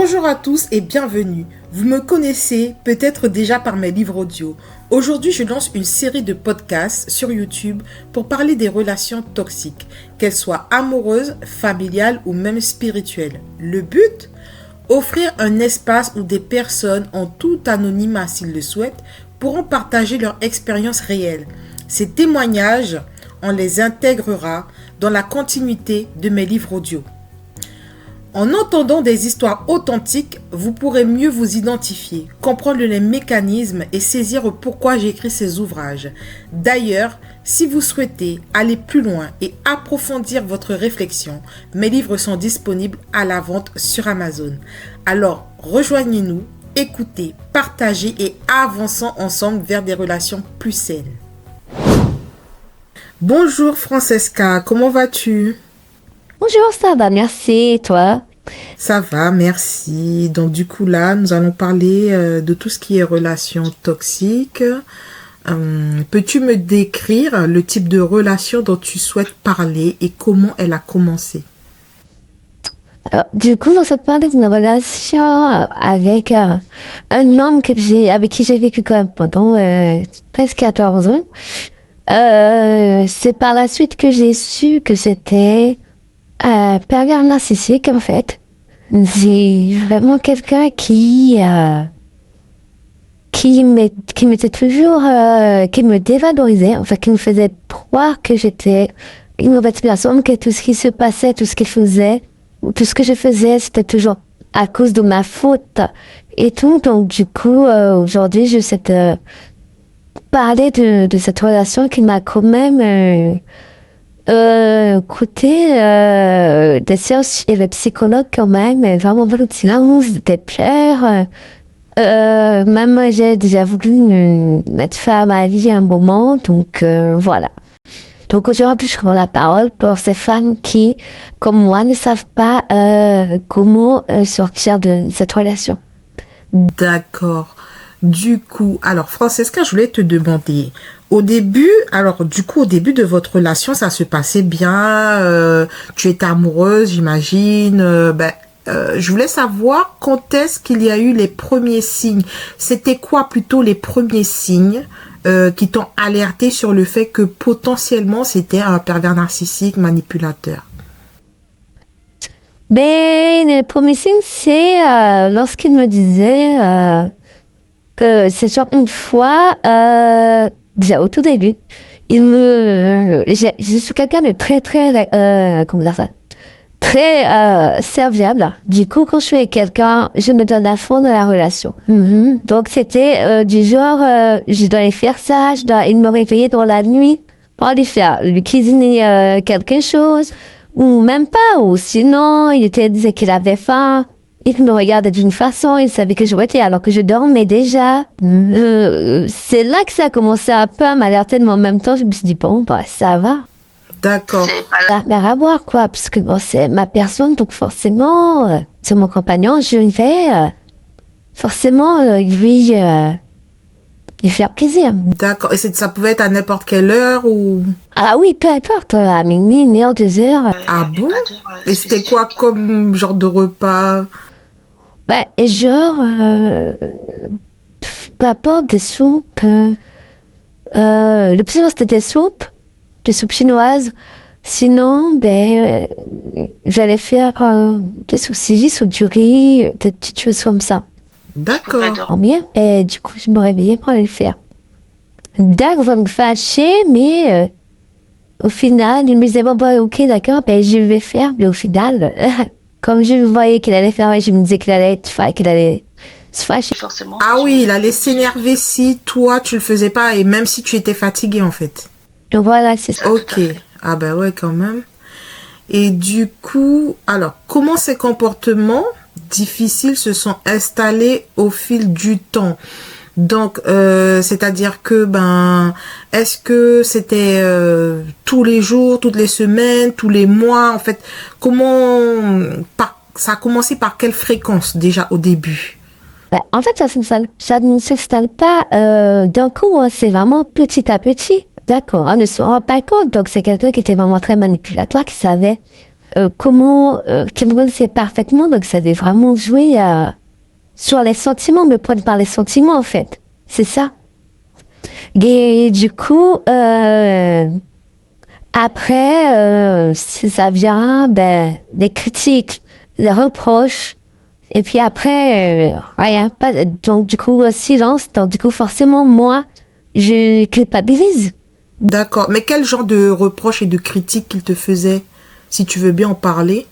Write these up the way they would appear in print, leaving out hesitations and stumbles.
Bonjour à tous et bienvenue. Vous me connaissez peut-être déjà par mes livres audio. Aujourd'hui, je lance une série de podcasts sur YouTube pour parler des relations toxiques, qu'elles soient amoureuses, familiales ou même spirituelles. Le but ? Offrir un espace où des personnes, en tout anonymat s'ils le souhaitent, pourront partager leur expérience réelle. Ces témoignages, on les intégrera dans la continuité de mes livres audio. En entendant des histoires authentiques, vous pourrez mieux vous identifier, comprendre les mécanismes et saisir pourquoi j'ai écrit ces ouvrages. D'ailleurs, si vous souhaitez aller plus loin et approfondir votre réflexion, mes livres sont disponibles à la vente sur Amazon. Alors, rejoignez-nous, écoutez, partagez et avançons ensemble vers des relations plus saines. Bonjour Francesca, comment vas-tu ? Bonjour, ça va, merci. Et toi? Ça va, merci. Donc du coup là, nous allons parler de tout ce qui est relations toxiques. Peux-tu me décrire le type de relation dont tu souhaites parler et comment elle a commencé? Alors, du coup, on se parle d'une relation avec un homme avec qui j'ai vécu quand même pendant presque 14 ans. C'est par la suite que j'ai su que c'était pervers narcissique, en fait. C'est vraiment quelqu'un qui m'était toujours, qui me dévalorisait, en fait, qui me faisait croire que j'étais une mauvaise personne, que tout ce qui se passait, tout ce qu'il faisait, tout ce que je faisais, c'était toujours à cause de ma faute et tout. Donc, du coup, aujourd'hui, je sais parler de cette relation qui m'a quand même coûté des séances chez le psychologue quand même, vraiment beaucoup de silence, des pleurs. Même j'ai déjà voulu mettre fin à ma vie à un moment, donc voilà. Donc aujourd'hui, je prends la parole pour ces femmes qui, comme moi, ne savent pas comment sortir de cette relation. D'accord. Du coup, alors Francesca, je voulais te demander, au début de votre relation, ça se passait bien, tu étais amoureuse, j'imagine, je voulais savoir quand est-ce qu'il y a eu les premiers signes. C'était quoi plutôt les premiers signes qui t'ont alerté sur le fait que potentiellement c'était un pervers narcissique manipulateur? Ben, le premier signe, c'est lorsqu'il me disait que c'est genre une fois, déjà au tout début, je suis quelqu'un de très, comment dire ça? Très serviable. Du coup, quand je suis avec quelqu'un, je me donne à fond dans la relation. Donc, c'était du genre, je dois aller faire ça, il me réveiller dans la nuit pour lui cuisiner quelque chose, ou même pas, ou sinon, disait qu'il avait faim. Il me regardait d'une façon, il savait que je étais alors que je dormais déjà. C'est là que ça a commencé un peu à m'alerter, mais en même temps, je me suis dit, bon, bah, ça va. D'accord. Ça n'a rien à voir, quoi, parce que bon, c'est ma personne, donc forcément, c'est mon compagnon, je vais forcément lui faire plaisir. D'accord. Et ça pouvait être à n'importe quelle heure ou... Ah oui, peu importe, à minuit, 1h, 2h. Ah bon? Et c'était quoi comme genre de repas? Ben, et genre, peu importe, des soupes. Le plus souvent, c'était des soupes chinoises. Sinon, j'allais faire des saucisses ou du riz, des petites choses comme ça. D'accord. Bien. Et du coup, je me réveillais pour aller le faire. D'accord, ça me fâchait, mais au final, il me disait, bon, ok, d'accord, je vais faire. Mais au final, comme je voyais qu'il allait faire, je me disais qu'il allait se fâcher. Forcément. Ah oui, il allait s'énerver si toi, tu le faisais pas et même si tu étais fatigué en fait. Donc voilà, c'est ça. Ok. Ah ben ouais, quand même. Et du coup, alors, comment ces comportements difficiles se sont installés au fil du temps? Donc, c'est-à-dire que, est-ce que c'était tous les jours, toutes les semaines, tous les mois, en fait, ça a commencé par quelle fréquence déjà au début? En fait, ça ne s'installe pas d'un coup, hein, c'est vraiment petit à petit. D'accord, on ne se rend pas compte. Donc, c'est quelqu'un qui était vraiment très manipulatoire, qui savait comment Cameron sait parfaitement, donc ça devait vraiment jouer sur les sentiments, me prendre par les sentiments en fait. C'est ça. Et du coup, après, si ça vient, des critiques, des reproches, et puis après, rien, pas, donc du coup, silence, donc du coup, forcément, moi, je culpabilise. D'accord. Mais quel genre de reproches et de critiques qu'il te faisait, si tu veux bien en parler?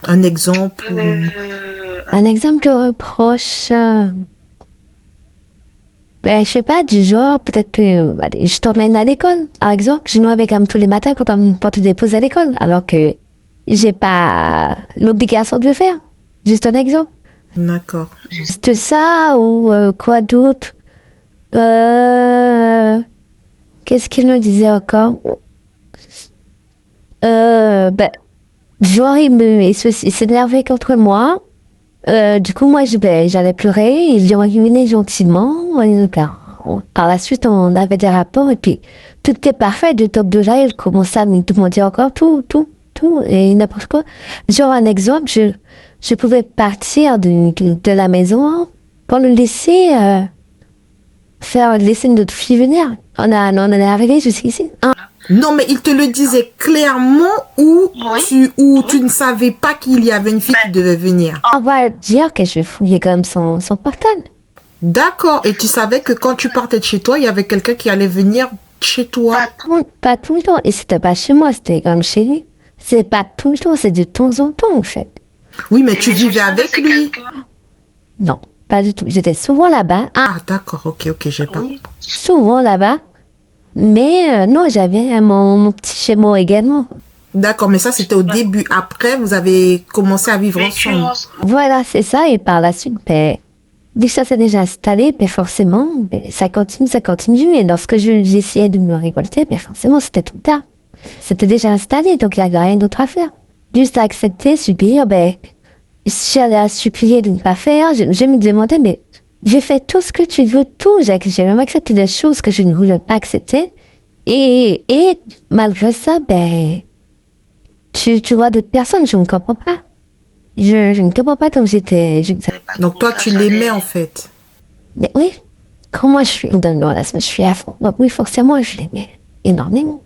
Un exemple Un exemple de reproche, je sais pas, du genre, peut-être que allez, je t'emmène à l'école, par exemple. Je noie avec tous les matins quand on porte des pauses à l'école, alors que j'ai pas l'obligation de le faire. Juste un exemple. D'accord. C'est ça ou quoi d'autre? Euh, Qu'est-ce qu'il me disait encore? Genre, il s'énervait contre moi. Du coup, moi, j'allais pleurer. Il lui revenait gentiment. Par la suite, on avait des rapports et puis tout était parfait. Du top de là, il commençait à me demander encore tout et n'importe quoi. Genre, un exemple, je pouvais partir de la maison pour le laisser laisser notre fille venir. On est arrivé jusqu'ici. Non, mais il te le disait clairement ou tu ne savais pas qu'il y avait une fille qui devait venir. On va dire que je fouillais comme son portable. D'accord. Et tu savais que quand tu partais de chez toi, il y avait quelqu'un qui allait venir chez toi. Pas tout le temps. Et c'était pas chez moi, c'était comme chez lui. C'est pas tout le temps, c'est de temps en temps, en fait. Oui, mais tu vivais avec lui. Non, pas du tout. J'étais souvent là-bas. Ah, d'accord. Ok, j'ai pas. Souvent là-bas. Mais non, j'avais mon petit chez moi également. D'accord, mais ça, c'était au début. Après, vous avez commencé à vivre ensemble. Voilà, c'est ça. Et par la suite, dès que ça s'est déjà installé, forcément, ça continue. Et lorsque j'essayais de me récolter, forcément, c'était tout tard. C'était déjà installé, donc il n'y avait rien d'autre à faire. Juste à accepter, subir, j'allais à supplier de ne pas faire. Je me demandais, mais j'ai fait tout ce que tu veux, tout. J'ai même accepté des choses que je ne voulais pas accepter. Et malgré ça, tu vois d'autres personnes, je ne comprends pas. Je ne comprends pas comme j'étais. Donc toi, tu l'aimais en fait. Mais oui, quand moi je suis dans le je suis à fond. Donc oui, forcément, je l'aimais énormément.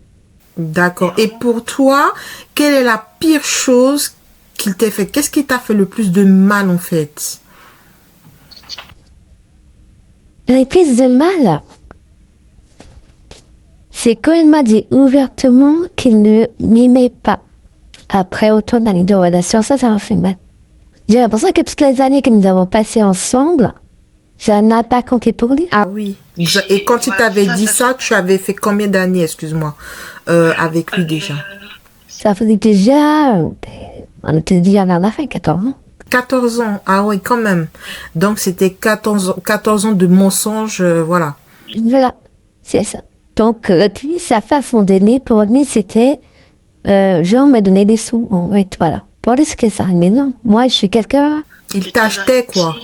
D'accord. Et pour toi, quelle est la pire chose qu'il t'ait fait? Qu'est-ce qui t'a fait le plus de mal en fait? Les plus de mal, c'est quand il m'a dit ouvertement qu'il ne m'aimait pas. Après autant d'années de relation, ça m'a fait mal. J'ai l'impression que toutes les années que nous avons passées ensemble, ça n'a pas compté pour lui. Ah oui. Et quand tu t'avais dit ça, tu avais fait combien d'années, excuse-moi, avec lui déjà? Ça faisait déjà, on était dit, on en a fait 14 ans. 14 ans, ah oui, quand même. Donc c'était 14 ans de mensonges, voilà. Voilà, c'est ça. Donc, lui, sa façon d'aimer, pour lui, c'était, genre, me donner des sous, en fait, voilà. Pour lui, c'est ça. Mais non, moi, je suis quelqu'un... Il t'achetait, quoi.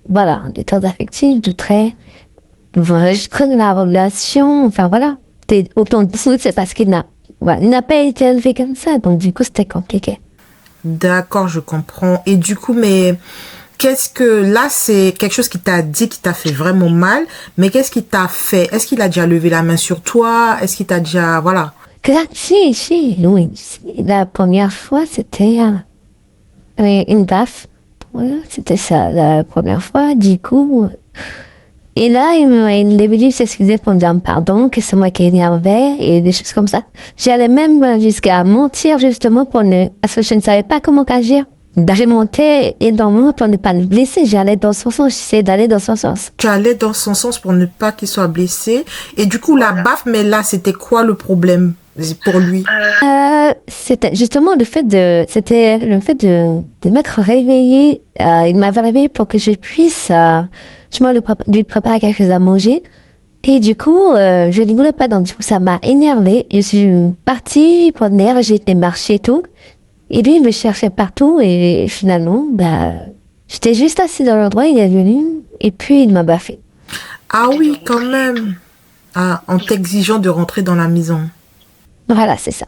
Voilà, des temps affectifs, de très... Voilà, je crée de la relation, enfin, voilà. Autant de sous, c'est parce qu'il n'a pas été élevé comme ça, donc du coup, c'était compliqué. D'accord, je comprends. Et du coup, mais qu'est-ce que là, c'est quelque chose qui t'a dit, qui t'a fait vraiment mal, mais qu'est-ce qui t'a fait? Est-ce qu'il a déjà levé la main sur toi? Est-ce qu'il t'a déjà, voilà. Si, oui. La première fois, c'était une baffe. Voilà, c'était ça, la première fois, du coup. Et là, il est venu s'excuser pour me dire pardon, que c'est moi qui énervais et des choses comme ça. J'allais même jusqu'à mentir justement parce que je ne savais pas comment agir. J'ai monté énormément pour ne pas le blesser. J'allais dans son sens, j'essayais d'aller dans son sens. Tu allais dans son sens pour ne pas qu'il soit blessé. Et du coup, la baffe, mais là, c'était quoi le problème pour lui? C'était justement le fait de m'être réveillée. Il m'avait réveillée pour que je puisse lui préparer quelque chose à manger. Et du coup, je ne voulais pas, donc du coup, ça m'a énervée. Je suis partie prendre l'air, j'ai été marcher et tout. Et lui, il me cherchait partout et finalement, j'étais juste assise dans l'endroit, il est venu et puis il m'a baffé. Ah oui, quand même. Ah, en t'exigeant de rentrer dans la maison. Voilà, c'est ça.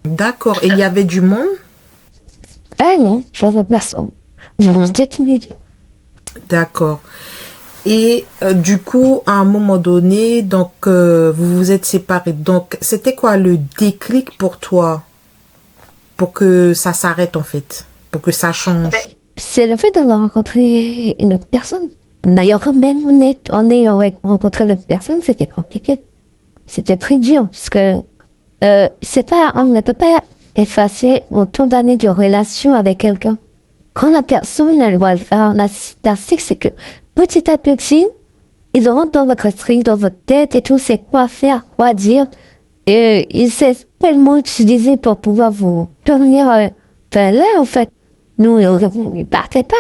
D'accord. Et il y avait du monde? Ah non, j'avais personne. Je me disais timide. D'accord. Et du coup, à un moment donné, donc vous vous êtes séparés. Donc, c'était quoi le déclic pour toi pour que ça s'arrête en fait, pour que ça change? C'est le fait d'avoir rencontré une autre personne. D'ailleurs, quand même, on est rencontré une autre personne, c'était compliqué. C'était très dur, parce que c'est pas, on ne peut pas effacer autant d'années de relation avec quelqu'un. Quand la personne, elle va le faire narcissique, c'est que petit à petit, ils rentrent dans votre esprit, dans votre tête et tout, c'est quoi faire, quoi dire. Et ils savent tellement utiliser pour pouvoir vous tenir vers là, en fait. Nous, ils ne partaient pas.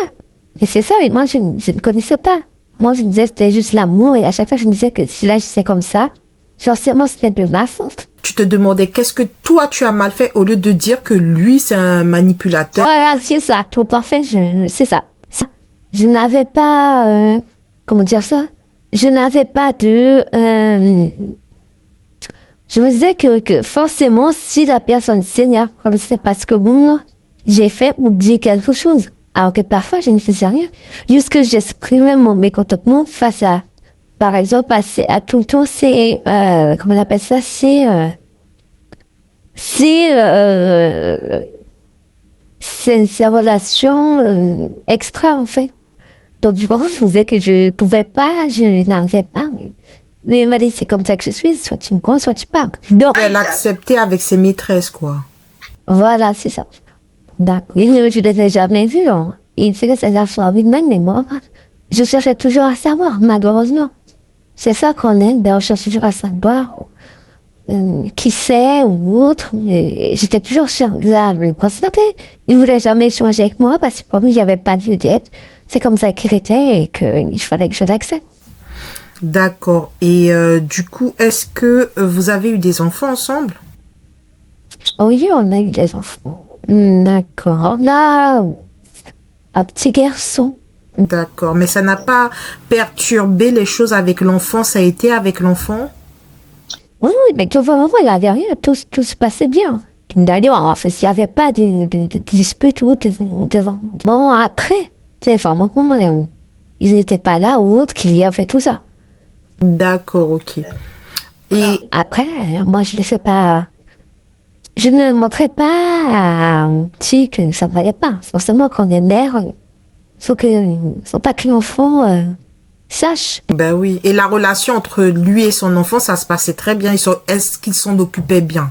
Et c'est ça, et moi, je ne connaissais pas. Moi, je me disais que c'était juste l'amour, et à chaque fois, je me disais que si là, c'est comme ça, forcément, c'était de ma faute. Tu te demandais qu'est-ce que toi tu as mal fait au lieu de dire que lui c'est un manipulateur. Voilà, c'est ça, tout parfait, c'est ça. Je n'avais pas, comment dire ça? Je n'avais pas de, je me disais que forcément, si la personne s'énerve, c'est parce que bon, j'ai fait ou dit quelque chose. Alors que parfois, je ne faisais rien. Juste que j'exprimais mon mécontentement face à, par exemple, à tout le temps, c'est, comment on appelle ça? C'est ces relations extra, en fait. Donc, du coup, je disais que je pouvais pas, je n'arrivais pas. Mais il m'a dit, c'est comme ça que je suis, soit tu me crois, soit tu parles. Donc, Elle acceptait avec ses maîtresses quoi. voilà, c'est ça. D'accord. Je ne les ai jamais vus. Hein. Il sait que c'est la fois même, mais moi, je cherchais toujours à savoir, malheureusement. C'est ça qu'on aime, ben, on cherche toujours à savoir qui c'est ou autre. J'étais toujours sur là, le constater. Il ne voulait jamais échanger avec moi parce que pour lui, il n'y avait pas de vedette. C'est comme ça qu'il était et qu'il fallait que je l'accepte. D'accord. Et du coup, est-ce que vous avez eu des enfants ensemble? Oui, on a eu des enfants. D'accord. On a un petit garçon. D'accord. Mais ça n'a pas perturbé les choses avec l'enfant, ça a été avec l'enfant? Oui, mais tu vois, il n'y avait rien, tout se passait bien. D'ailleurs, en fait, il n'y avait pas de dispute ou devant. Bon, après, c'est vraiment comment ils n'étaient pas là ou autre qu'il y avait tout ça. D'accord, ok. Et Après, moi, je ne sais pas, je ne montrais pas à un petit que ça ne valait pas. Forcément, quand on est mère, faut pas que l'enfant sache. ben oui. Et la relation entre lui et son enfant, ça se passait très bien. Est-ce qu'ils s'en occupaient bien?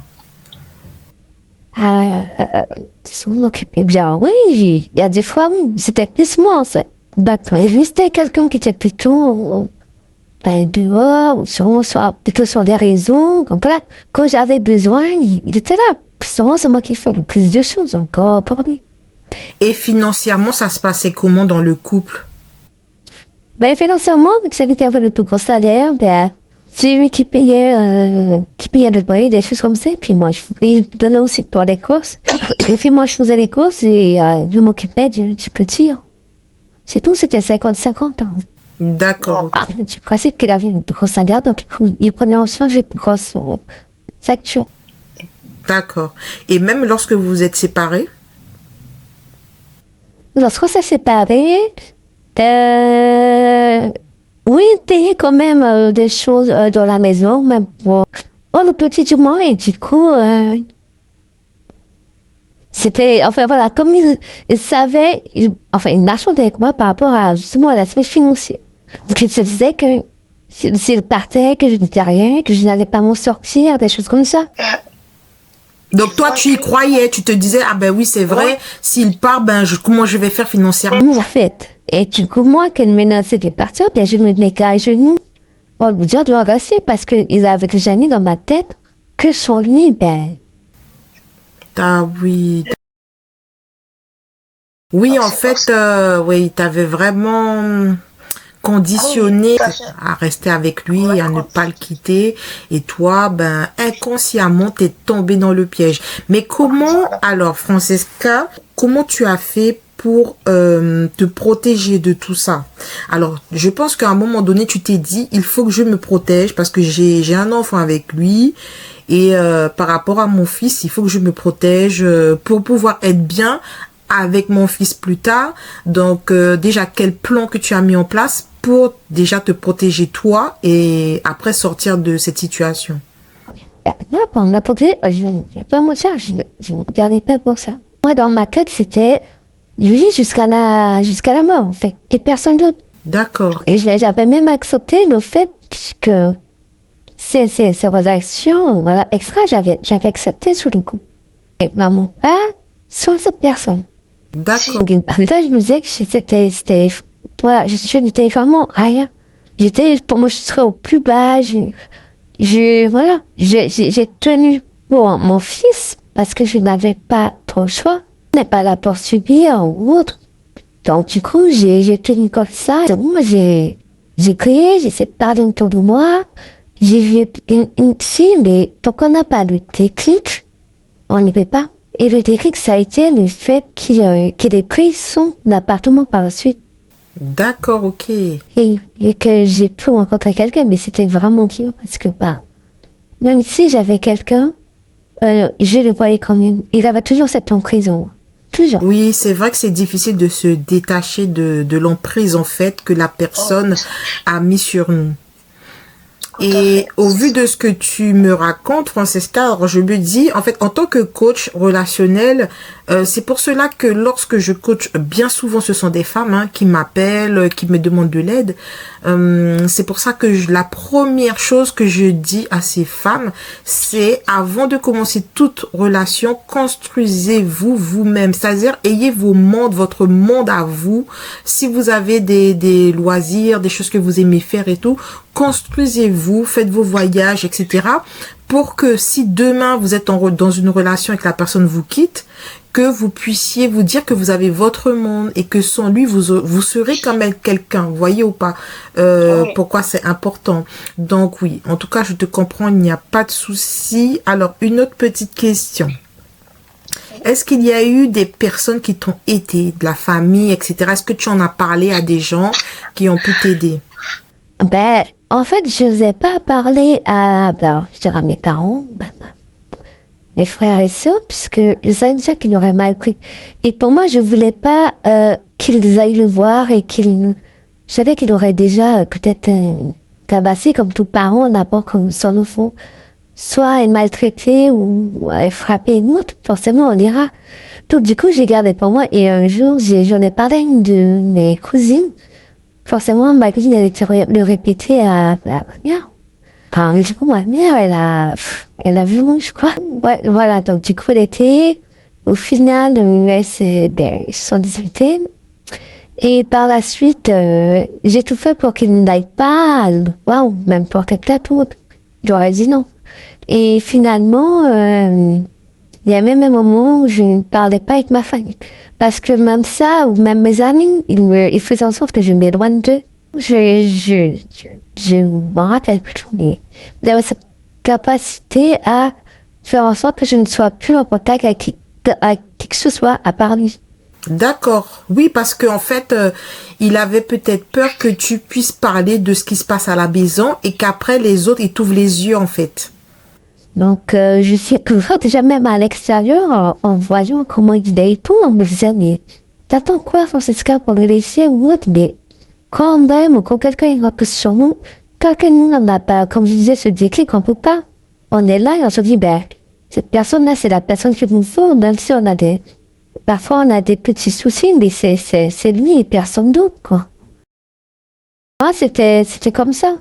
S'en occuper bien, oui. Il y a des fois, oui, c'était plus moi, ça. D'accord. Et lui, c'était quelqu'un qui était plutôt dehors, ou plutôt sur les réseaux. Comme voilà. Quand j'avais besoin, il était là. Souvent, c'est moi qui fais le plus de choses encore pour lui. Et financièrement, ça se passait comment dans le couple? Ben, financièrement, vu que c'était le plus gros salaire, ben, c'est lui qui payait le loyer, des choses comme ça. Puis moi, je donnais aussi pour les courses. Et puis moi, je faisais les courses et je m'occupais du petit. C'est tout, c'était 50-50. Hein. D'accord. Ah, du principe qu'il avait une grosse salaire, donc il prenait en charge les plus grosses factures. D'accord. Et même lorsque vous vous êtes séparés? Lorsqu'on s'est séparés, oui, il payait quand même des choses dans la maison, mais bon, le petit du moins, et du coup, c'était, enfin voilà, comme il savait, il marchait avec moi par rapport à justement à l'aspect financier. Donc il se disait que s'il partait, que je ne disais rien, que je n'allais pas m'en sortir, des choses comme ça. Donc toi, tu y croyais, tu te disais, ah ben oui, c'est vrai, s'il part, comment je vais faire financièrement? En fait. Et du coup, moi, qu'elle menaçait de partir, bien je me mets à genoux pour lui dire de rester parce qu'il avait déjà mis dans ma tête que sur lui, ben, Ah oui. Oui, en fait, oui, t'avais vraiment conditionné à rester avec lui, à ne pas le quitter. Et toi, inconsciemment, t'es tombé dans le piège. Mais comment, alors, Francesca, comment tu as fait pour te protéger de tout ça. Alors, je pense qu'à un moment donné, tu t'es dit, il faut que je me protège parce que j'ai un enfant avec lui et par rapport à mon fils, il faut que je me protège pour pouvoir être bien avec mon fils plus tard. Donc, déjà, quel plan que tu as mis en place pour déjà te protéger toi et après sortir de cette situation? Là, pendant la protéger, je vais pas mentir, je ne regardais pas pour ça. Moi, dans ma tête, c'était lui jusqu'à la mort, en fait, et personne d'autre. D'accord. Et j'avais même accepté le fait que ces relations, voilà, extra, j'avais accepté sur le coup. Et maman, pas sans cette personne. D'accord. Donc, là, je me disais que c'était, voilà, je n'étais vraiment rien. Pour moi, je serais au plus bas, voilà, j'ai tenu pour mon fils parce que je n'avais pas trop le choix. Je n'ai pas là pour subir ou autre. Donc, du coup, j'ai tenu comme ça. Donc, moi, j'ai crié, j'ai essayé de parler autour de moi. J'ai vu une fille, mais tant qu'on n'a pas le déclic, on n'y peut pas. Et le déclic, ça a été le fait qu'il ait pris son appartement par la suite. D'accord, ok. Et que j'ai pu rencontrer quelqu'un, mais c'était vraiment dur parce que, même si j'avais quelqu'un, je le voyais quand même. Il avait toujours cette emprise en moi. Toujours. Oui, c'est vrai que c'est difficile de se détacher de l'emprise, en fait, que la personne a mis sur nous. Et au vu de ce que tu me racontes, Francesca, alors je me dis, en fait, en tant que coach relationnel, c'est pour cela que lorsque je coach, bien souvent, ce sont des femmes qui m'appellent, qui me demandent de l'aide. C'est pour ça que la première chose que je dis à ces femmes, c'est avant de commencer toute relation, construisez-vous vous-même. C'est-à-dire, ayez votre monde à vous. Si vous avez des loisirs, des choses que vous aimez faire et tout, construisez-vous, faites vos voyages, etc. pour que si demain vous êtes dans une relation et que la personne vous quitte, que vous puissiez vous dire que vous avez votre monde et que sans lui, vous serez quand même quelqu'un, vous voyez ou pas, pourquoi c'est important. Donc oui, en tout cas, je te comprends, il n'y a pas de souci. Alors, une autre petite question. Est-ce qu'il y a eu des personnes qui t'ont aidé, de la famille, etc. Est-ce que tu en as parlé à des gens qui ont pu t'aider? En fait, je n'osais pas parler à mes parents, mes frères et sœurs, puisque je savais déjà qu'ils l'auraient mal pris. Et pour moi, je voulais pas qu'ils aillent le voir et je savais qu'il aurait déjà peut-être tabassé comme tout parent, n'importe comme son enfant, soit être maltraité ou être frappé. Nous, forcément, on ira. Donc, du coup, j'ai gardé pour moi. Et un jour, j'en ai parlé à une de mes cousines. Forcément, ma cousine, elle était le répéter à ma mère. Enfin, du coup, ma mère, elle a vu moi, je crois. Ouais, voilà. Donc, du coup, au final, ils se sont disputés. Et par la suite, j'ai tout fait pour qu'il n'aille pas, waouh, même porter plainte ou autre. J'aurais dit non. Et finalement, il y a même un moment où je ne parlais pas avec ma famille. Parce que même ça, ou même mes amis, ils faisaient en sorte que je m'éloigne d'eux. Je m'en rappelle plus, mais il y avait cette capacité à faire en sorte que je ne sois plus en contact avec qui que ce soit à part lui. D'accord. Oui, parce qu'en fait, il avait peut-être peur que tu puisses parler de ce qui se passe à la maison et qu'après, les autres, ils t'ouvrent les yeux, en fait. Donc, je suis toujours déjà même à l'extérieur, en voyant comment il est et tout, on me disait, mais t'attends quoi, Francesca, pour le laisser ou autre? Mais quand même, quand quelqu'un est repousse sur nous, quelqu'un n'en a pas, comme je disais, ce déclic, on peut pas. On est là et on se dit, cette personne-là, c'est la personne qu'il nous faut, même si parfois on a des petits soucis, mais c'est lui et personne d'autre, quoi. Moi, c'était comme ça.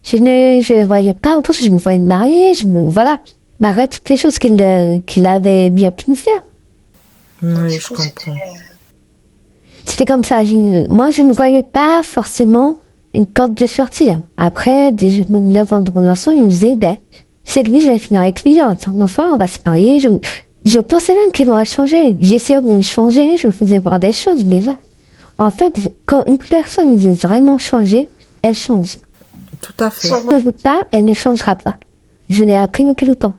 Je ne voyais pas autre chose, je me voyais mariée, voilà. M'arrête toutes les choses qu'il avait bien pu me faire. Oui, je comprends. C'était comme ça. Moi, je ne voyais pas forcément une porte de sortie. Après, dès 9 ans de relation, il me disait, c'est lui, je vais finir avec lui, son enfant, on va se marier. Je pensais même qu'il aurait changé. J'essayais de me changer, je me faisais voir des choses, mais là, en fait, quand une personne veut vraiment changer, elle change. Tout à fait. Si elle ne veut pas, elle ne changera pas. Je l'ai appris depuis le temps.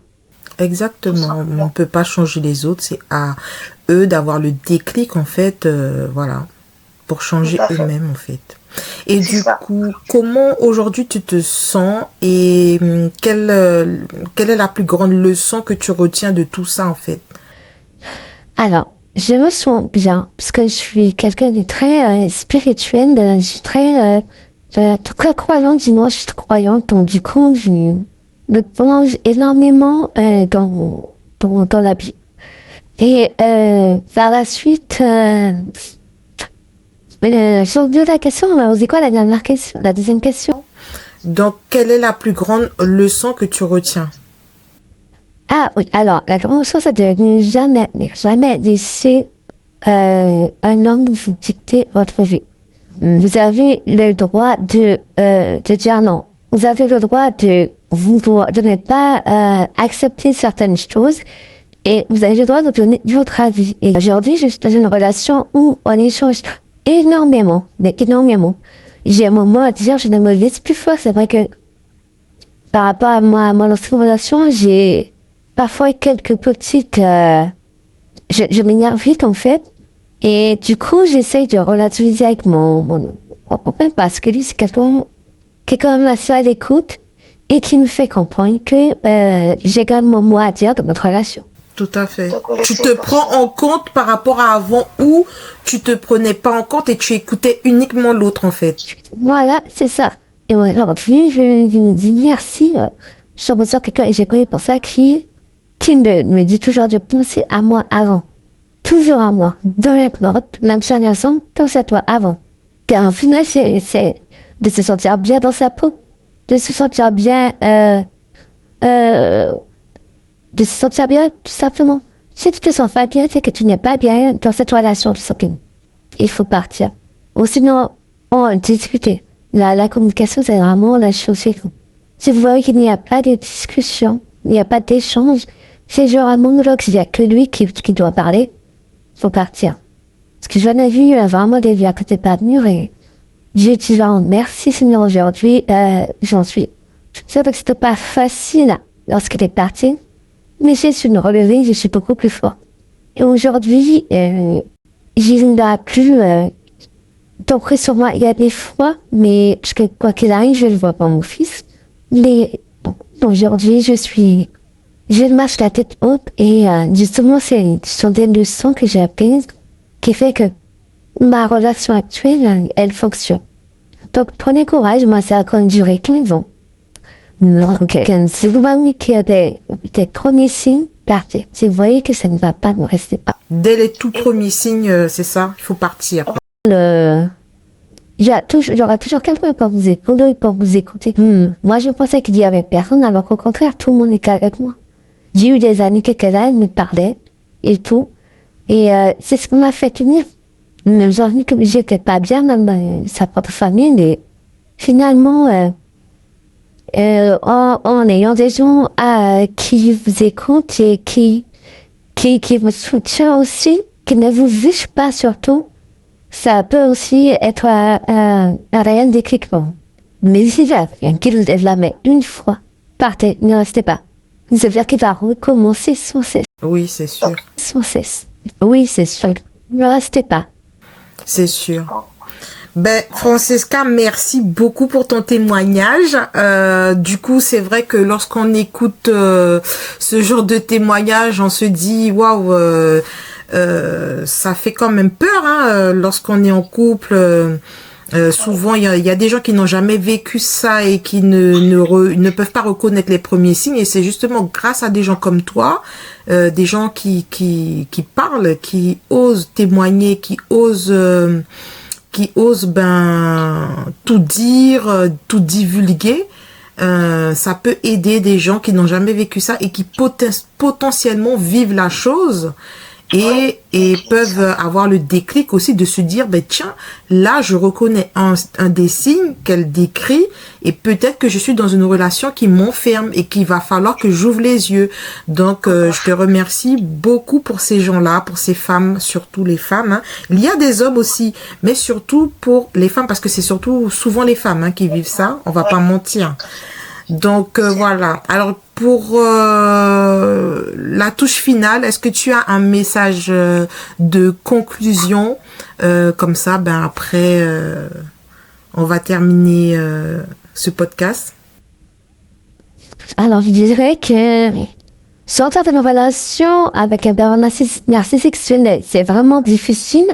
Exactement. On ne peut pas changer les autres. C'est à eux d'avoir le déclic, en fait, voilà, pour changer eux-mêmes, en fait. Et du coup, comment aujourd'hui tu te sens et quelle est la plus grande leçon que tu retiens de tout ça, en fait? Alors, je me sens bien, parce que je suis quelqu'un de très spirituel, je suis très croyante, du moins je suis croyante, donc du coup, je me plonge énormément dans la vie. Et par la suite, j'ai oublié la question, c'est quoi la dernière question, la deuxième question? Donc, quelle est la plus grande leçon que tu retiens? Ah oui, alors, la grande chose, c'est de ne jamais laisser un homme vous dicter votre vie. Vous avez le droit de dire non. Vous avez le droit de ne pas accepter certaines choses et vous avez le droit de donner votre avis. Et aujourd'hui, je suis dans une relation où on échange énormément, mais énormément. J'ai un moment à dire, je ne me laisse plus faire. C'est vrai que par rapport à mon ancienne relation, j'ai parfois quelques petites... je m'énerve vite en fait. Et du coup, j'essaye de relativiser avec mon copain parce que lui, c'est quelqu'un qui est quand même assez à l'écoute et qui me fait comprendre que j'ai quand même mon mot à dire dans notre relation. Tout à fait. Tu te prends en compte par rapport à avant où tu te prenais pas en compte et tu écoutais uniquement l'autre en fait. Voilà, c'est ça. Et aujourd'hui, je me dis merci. Je suis besoin de quelqu'un et j'ai connu pour ça qui me dit toujours de penser à moi avant. Toujours à moi. Dans les portes, même chanson, pense à toi avant. Car au final, c'est de se sentir bien dans sa peau. De se sentir bien, de se sentir bien, tout simplement. Si tu te sens pas bien, c'est que tu n'es pas bien dans cette relation, tout simplement. Il faut partir. Ou sinon, on discuter. La communication, c'est vraiment la chose qu'il faut. Si vous voyez qu'il n'y a pas de discussion, il n'y a pas d'échange, c'est genre un monologue, il n'y a que lui qui doit parler, il faut partir. Parce que j'en ai vu vraiment des vies à côté pas de mur et j'ai dit genre, merci Seigneur aujourd'hui, j'en suis. C'est vrai que c'était pas facile lorsqu'il est parti, mais j'ai su me relever, je suis beaucoup plus fort. Et aujourd'hui, je n'ai plus donc sur moi, il y a des fois, mais parce que quoi qu'il arrive, je ne vois pas mon fils. Mais bon, aujourd'hui, je marche la tête haute et justement, ce sont des leçons que j'ai apprises qui fait que ma relation actuelle, elle fonctionne. Donc, prenez courage, moi, ça a quand même duré 15 ans. Donc, si vous voyez qu'il y a des premiers signes, partez. Si vous voyez que ça ne va pas, ne restez pas. Dès les tout premiers signes, c'est ça, il faut partir. Il y aura toujours quelqu'un pour vous écouter. Moi, je pensais qu'il y avait personne, alors qu'au contraire, tout le monde était avec moi. J'ai eu des amis qui me parlaient et tout. Et c'est ce qui m'a fait tenir. Même j'ai que j'étais pas bien dans sa propre famille, mais finalement, en ayant des gens qui vous écoutent et qui vous soutiennent aussi, qui ne vous jugent pas surtout, ça peut aussi être un réel déclic. Mais si jamais qui vous lève la main une fois, partez, ne restez pas. Ça veut dire qu'il va recommencer sans cesse. Oui, c'est sûr. Sans cesse. Oui, c'est sûr. Ne restez pas. C'est sûr. Ben, Francesca, merci beaucoup pour ton témoignage. Du coup, c'est vrai que lorsqu'on écoute ce genre de témoignage, on se dit waouh, ça fait quand même peur lorsqu'on est en couple. Souvent, il y a des gens qui n'ont jamais vécu ça et qui ne peuvent pas reconnaître les premiers signes. Et c'est justement grâce à des gens comme toi, des gens qui parlent, qui osent témoigner, qui osent tout dire, tout divulguer. Ça peut aider des gens qui n'ont jamais vécu ça et qui potentiellement vivent la chose et peuvent avoir le déclic aussi de se dire, ben tiens, là je reconnais un des signes qu'elle décrit et peut-être que je suis dans une relation qui m'enferme et qu'il va falloir que j'ouvre les yeux. Donc je te remercie beaucoup pour ces gens-là, pour ces femmes, surtout les femmes. Il y a des hommes aussi, mais surtout pour les femmes parce que c'est surtout souvent les femmes qui vivent ça, on va pas mentir. Donc voilà. Alors pour la touche finale, est-ce que tu as un message de conclusion comme ça, ben après on va terminer ce podcast. Alors, je dirais que sortir de ma relation avec un pervers narcissique, c'est vraiment difficile,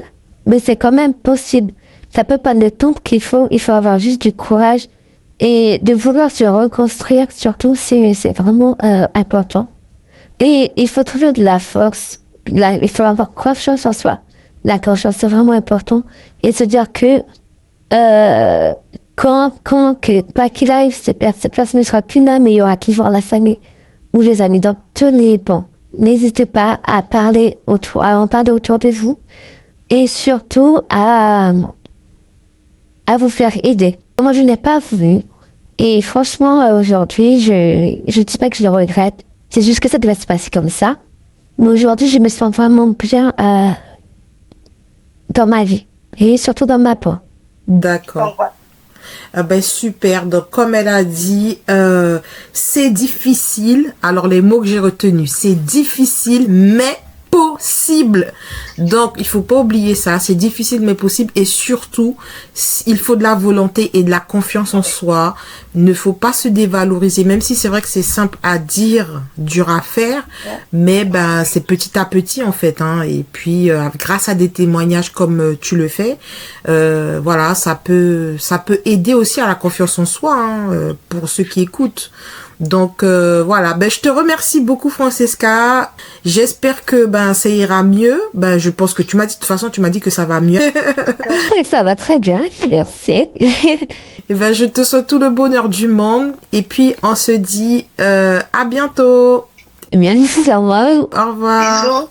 mais c'est quand même possible. Ça peut prendre le temps qu'il faut. Il faut avoir juste du courage et de vouloir se reconstruire, surtout, c'est vraiment important. Et il faut trouver de la force. Il faut avoir confiance en soi. La confiance, c'est vraiment important. Et se dire que quoi qu'il arrive, cette personne ne sera qu'une âme, mais il y aura toujours la famille ou les amis. Donc, tenez bon. N'hésitez pas à en parler autour de vous et surtout à vous faire aider. Moi, je n'ai pas voulu. Et franchement, aujourd'hui, je dis pas que je le regrette. C'est juste que ça devait se passer comme ça. Mais aujourd'hui, je me sens vraiment bien dans ma vie et surtout dans ma peau. D'accord. Ben super. Donc comme elle a dit, c'est difficile. Alors les mots que j'ai retenus, c'est difficile mais possible. Donc il faut pas oublier ça. C'est difficile mais possible et surtout il faut de la volonté et de la confiance en soi. Il ne faut pas se dévaloriser, même si c'est vrai que c'est simple à dire, dur à faire, mais ben c'est petit à petit en fait. Hein. Et puis grâce à des témoignages comme tu le fais, voilà, ça peut aider aussi à la confiance en soi hein, pour ceux qui écoutent. Donc voilà, ben je te remercie beaucoup Francesca. J'espère que ben ça ira mieux. Ben je pense que tu m'as dit de toute façon, tu m'as dit que ça va mieux. Ça va très bien, merci. Et ben je te souhaite tout le bonheur du monde et puis on se dit à bientôt. Merci, au revoir. Au revoir. Bisous.